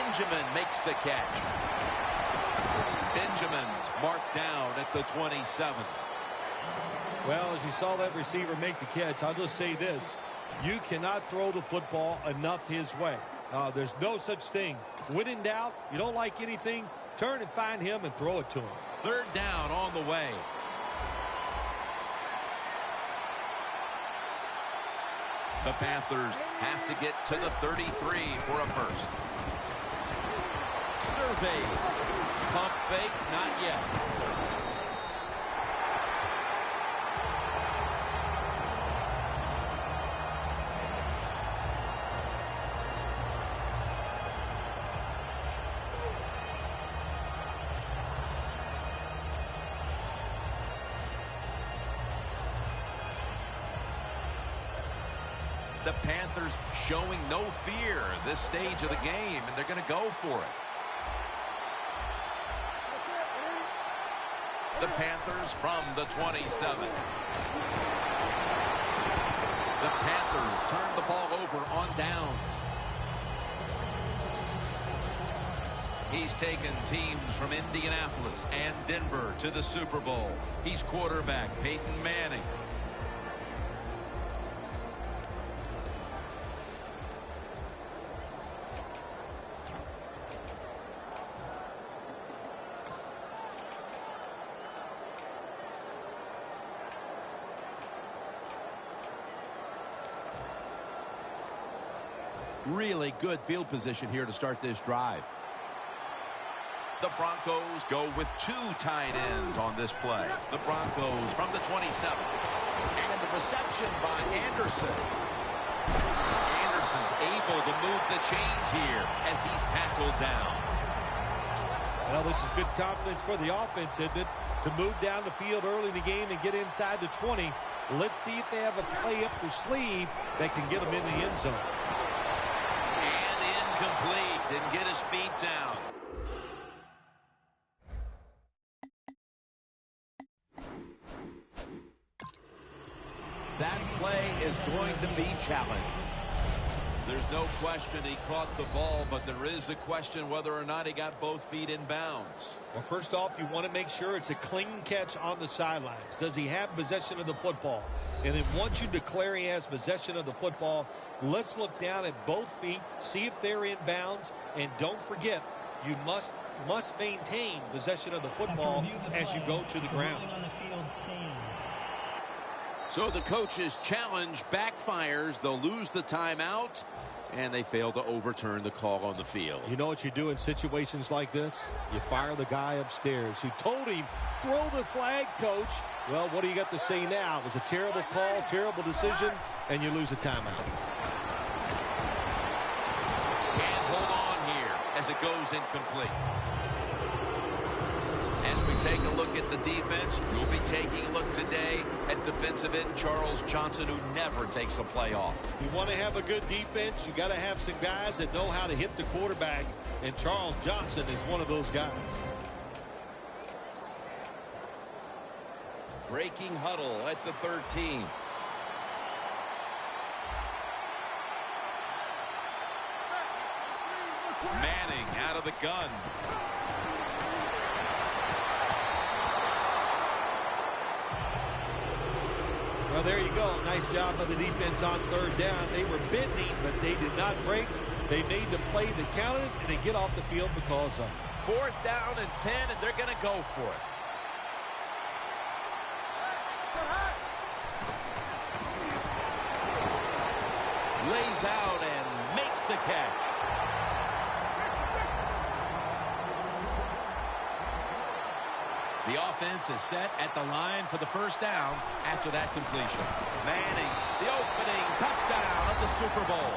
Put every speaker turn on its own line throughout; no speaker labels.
Benjamin makes the catch. Benjamin's marked down at the 27.
Well, as you saw that receiver make the catch, I'll just say this. You cannot throw the football enough his way. There's no such thing. When in doubt, you don't like anything, turn and find him and throw it to him.
Third down on the way. The Panthers have to get to the 33 for a first. Surveys. Pump fake, not yet. The Panthers showing no fear this stage of the game, and they're going to go for it. The Panthers from the 27. The Panthers turn the ball over on downs. He's taken teams from Indianapolis and Denver to the Super Bowl. He's quarterback Peyton Manning. Really good field position here to start this drive. The Broncos go with two tight ends on this play. The Broncos from the 27. And the reception by Anderson. Anderson's able to move the chains here as he's tackled down.
Well, this is good confidence for the offense, isn't it? To move down the field early in the game and get inside the 20. Let's see if they have a play up their sleeve that can get them in the end zone.
Complete, didn't get his feet down. That play is going to be challenged. There's no question he caught the ball, but there is a question whether or not he got both feet in bounds.
Well, first off, you want to make sure it's a clean catch on the sidelines. Does he have possession of the football? And then once you declare he has possession of the football, let's look down at both feet, see if they're in bounds, and don't forget, you must maintain possession of the football as you go to the ground.
On the field stands.
So the coach's challenge backfires. They'll lose the timeout, and they fail to overturn the call on the field.
You know what you do in situations like this? You fire the guy upstairs who told him, throw the flag, coach. Well, what do you got to say now? It was a terrible call, terrible decision, and you lose a timeout.
Can't hold on here as it goes incomplete. As we take a look at the defense, we'll be taking a look today at defensive end Charles Johnson, who never takes a play off.
You want to have a good defense, you got to have some guys that know how to hit the quarterback, and Charles Johnson is one of those guys.
Breaking huddle at the 13. Manning out of the gun.
Well, there you go. Nice job by the defense on third down. They were bending, but they did not break. They made the play that counted, and they get off the field because of it.
4th down and 10, and they're going to go for it. Lays out and makes the catch. The offense is set at the line for the first down after that completion. Manning, the opening touchdown of the Super Bowl.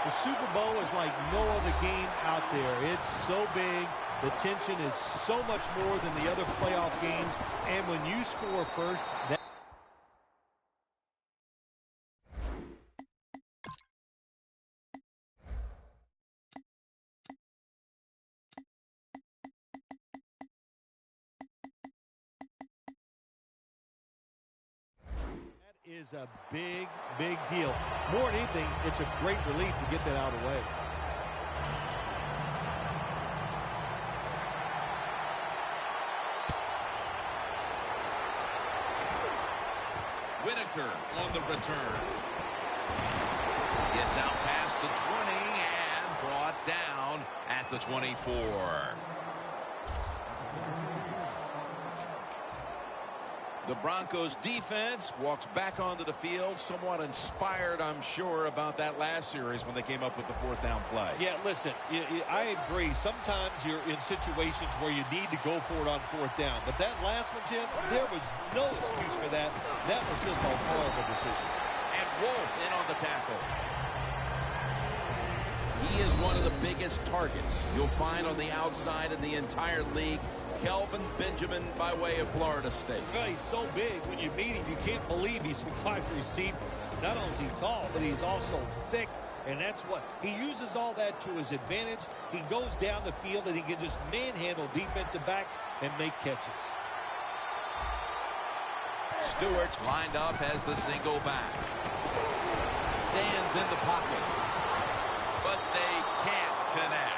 The Super Bowl is like no other game out there. It's so big. The tension is so much more than the other playoff games. And when you score first, that is a big, big deal. More than anything, it's a great relief to get that out of the way.
Whitaker on the return. Gets out past the 20 and brought down at the 24. The Broncos defense walks back onto the field, somewhat inspired, I'm sure, about that last series when they came up with the fourth down play.
Yeah, listen, I agree. Sometimes you're in situations where you need to go for it on fourth down. But that last one, Jim, there was no excuse for that. That was just a horrible decision.
And Wolf in on the tackle. He is one of the biggest targets you'll find on the outside in the entire league. Kelvin Benjamin by way of Florida State.
Well, he's so big. When you meet him, you can't believe he's a wide receiver. Not only is he tall, but he's also thick. And that's what he uses all that to his advantage. He goes down the field and he can just manhandle defensive backs and make catches.
Stewart's lined up as the single back. Stands in the pocket. But they can't connect.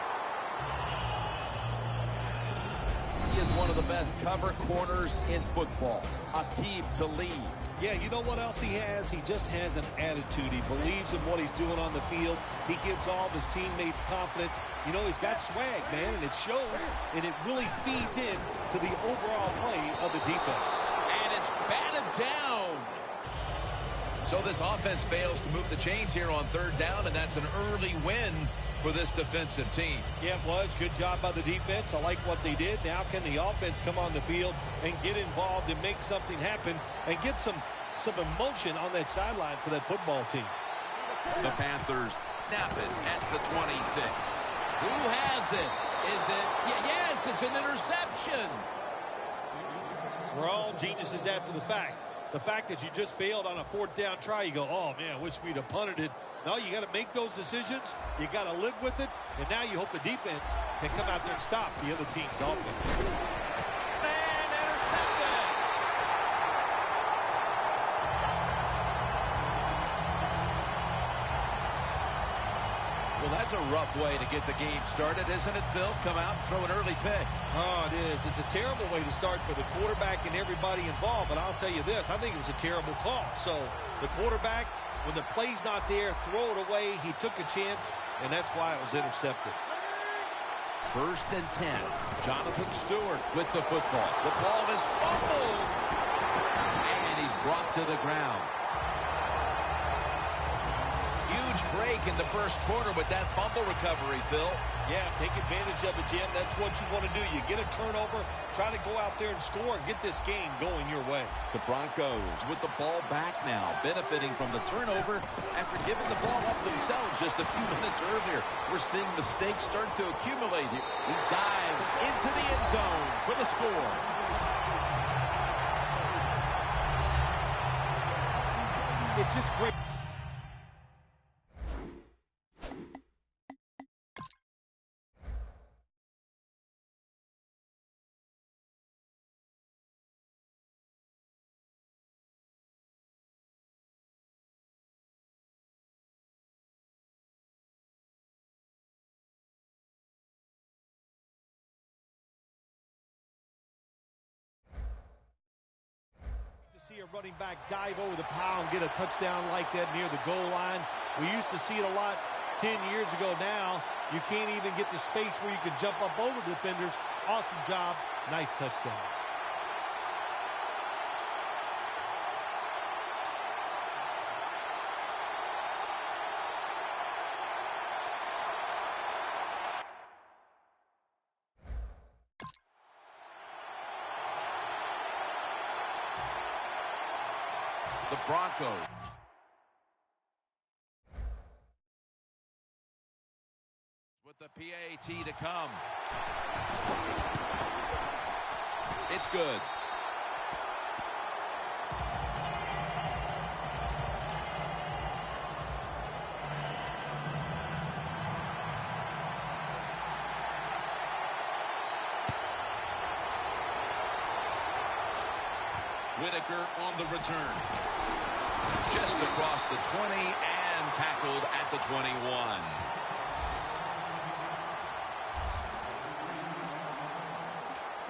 He is one of the best cover corners in football. Aqib Talib.
Yeah, you know what else he has? He just has an attitude. He believes in what he's doing on the field. He gives all of his teammates confidence. You know, he's got swag, man, and it shows, and it really feeds in to the overall play of the defense.
And it's batted down. So this offense fails to move the chains here on third down, and that's an early win for this defensive team.
Yeah, it was. Good job by the defense. I like what they did. Now can the offense come on the field and get involved and make something happen and get some emotion on that sideline for that football team.
The Panthers snap it at the 26. Who has it? Is it? Yes, it's an interception.
We're all geniuses after the fact. The fact that you just failed on a fourth down try, you go, oh, man, I wish we'd have punted it. No, you got to make those decisions. You got to live with it. And now you hope the defense can come out there and stop the other team's offense.
And intercepted. Well, that's a rough way to get the game started, isn't it, Phil? Come out and throw an early pick.
Oh, it is. It's a terrible way to start for the quarterback and everybody involved. But I'll tell you this, I think it was a terrible call. So the quarterback, when the play's not there, throw it away. He took a chance, and that's why it was intercepted.
1st and 10. Jonathan Stewart with the football. The ball is fumbled. And he's brought to the ground. Huge break in the first quarter with that fumble recovery, Phil.
Yeah, take advantage of it, Jim. That's what you want to do. You get a turnover, try to go out there and score and get this game going your way.
The Broncos with the ball back now, benefiting from the turnover after giving the ball up themselves just a few minutes earlier. We're seeing mistakes start to accumulate here. He dives into the end zone for the score.
It's just great. See a running back dive over the pile and get a touchdown like that near the goal line. We used to see it a lot 10 years ago. Now you can't even get the space where you can jump up over defenders. Awesome job. Nice touchdown.
The Broncos. With the PAT to come. It's good. Whitaker on the return. Just across the 20 and tackled at the 21.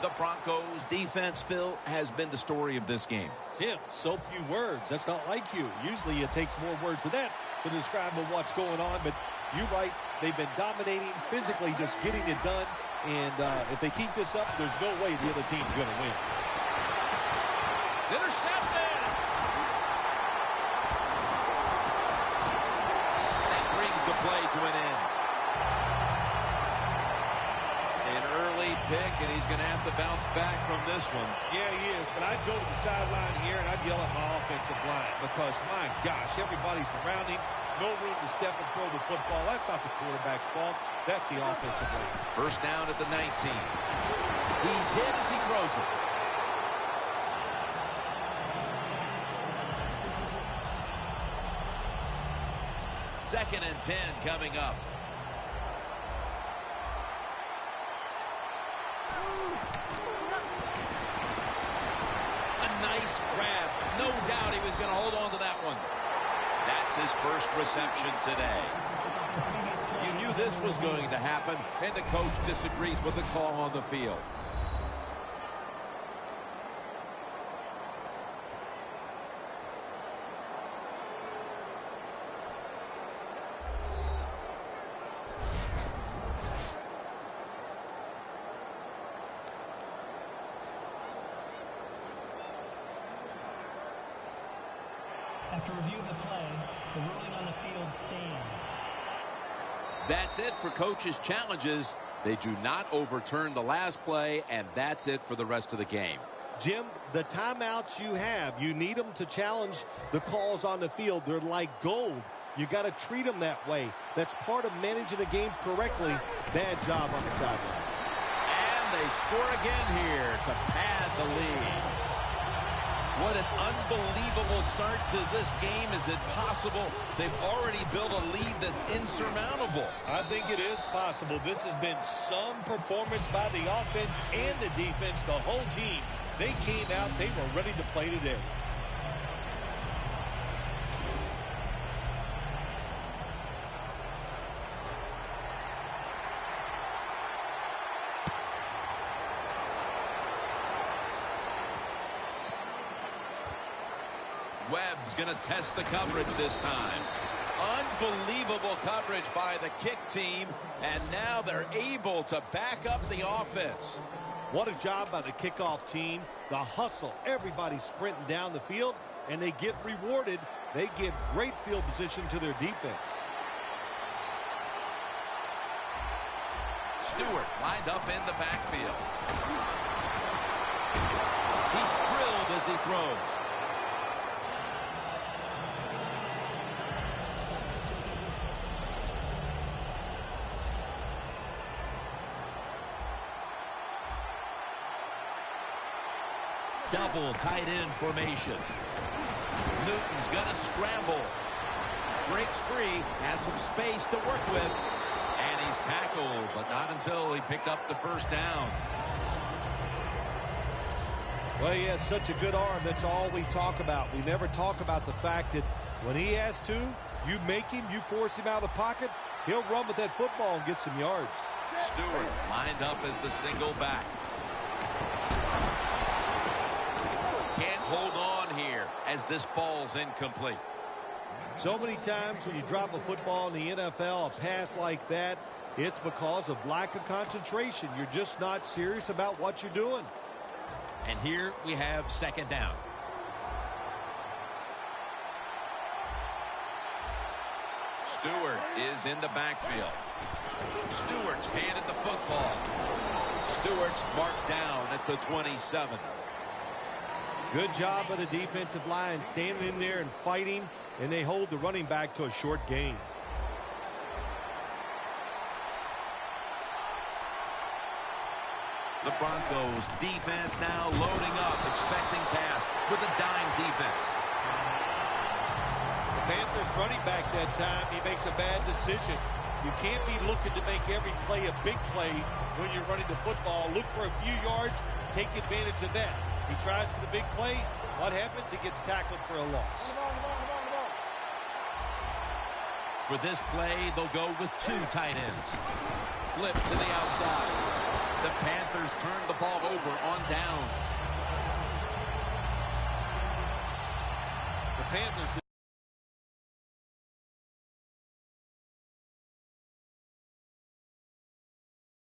The Broncos defense, Phil, has been the story of this game.
Jim, so few words. That's not like you. Usually it takes more words than that to describe what's going on. But you're right. They've been dominating, physically just getting it done. And if they keep this up, there's no way the other team's going to win.
It's intercepted. That brings the play to an end. An early pick, and he's going to have to bounce back from this one.
Yeah, he is. But I'd go to the sideline here, and I'd yell at my offensive line because, my gosh, everybody's around him. No room to step and throw the football. That's not the quarterback's fault. That's the offensive line.
First down at the 19. He's hit as he throws it. Second and 10 coming up. A nice grab. No doubt he was going to hold on to that one. That's his first reception today. You knew this was going to happen, and the coach disagrees with the call on the field.
After review of the play, the ruling on the field stands.
That's it for coaches' challenges. They do not overturn the last play, and that's it for the rest of the game.
Jim, the timeouts you have, you need them to challenge the calls on the field. They're like gold. You got to treat them that way. That's part of managing a game correctly. Bad job on the sidelines.
And they score again here to pad the lead. What an unbelievable start to this game. Is it possible they've already built a lead that's insurmountable?
I think it is possible. This has been some performance by the offense and the defense, the whole team. They came out, they were ready to play today.
Webb's going to test the coverage this time. Unbelievable coverage by the kick team, and now they're able to back up the offense.
What a job by the kickoff team. The hustle. Everybody's sprinting down the field, and they get rewarded. They give great field position to their defense.
Stewart lined up in the backfield. He's drilled as he throws. Double tight end formation. Newton's going to scramble. Breaks free, has some space to work with. And he's tackled, but not until he picked up the first down.
Well, he has such a good arm. That's all we talk about. We never talk about the fact that when he has to, you make him, you force him out of the pocket, he'll run with that football and get some yards.
Stewart lined up as the single back. Can't hold on here as this falls incomplete.
So many times when you drop a football in the NFL, a pass like that, it's because of lack of concentration. You're just not serious about what you're doing.
And here we have second down. Stewart is in the backfield. Stewart's handed the football. Stewart's marked down at the 27.
Good job by the defensive line standing in there and fighting, and they hold the running back to a short gain.
The Broncos defense now loading up, expecting pass with a dime defense.
The Panthers running back that time, he makes a bad decision. You can't be looking to make every play a big play when you're running the football. Look for a few yards, take advantage of that. He tries for the big play. What happens? He gets tackled for a loss.
For this play, they'll go with two tight ends. Flip to the outside. The Panthers turn the ball over on downs.
The Panthers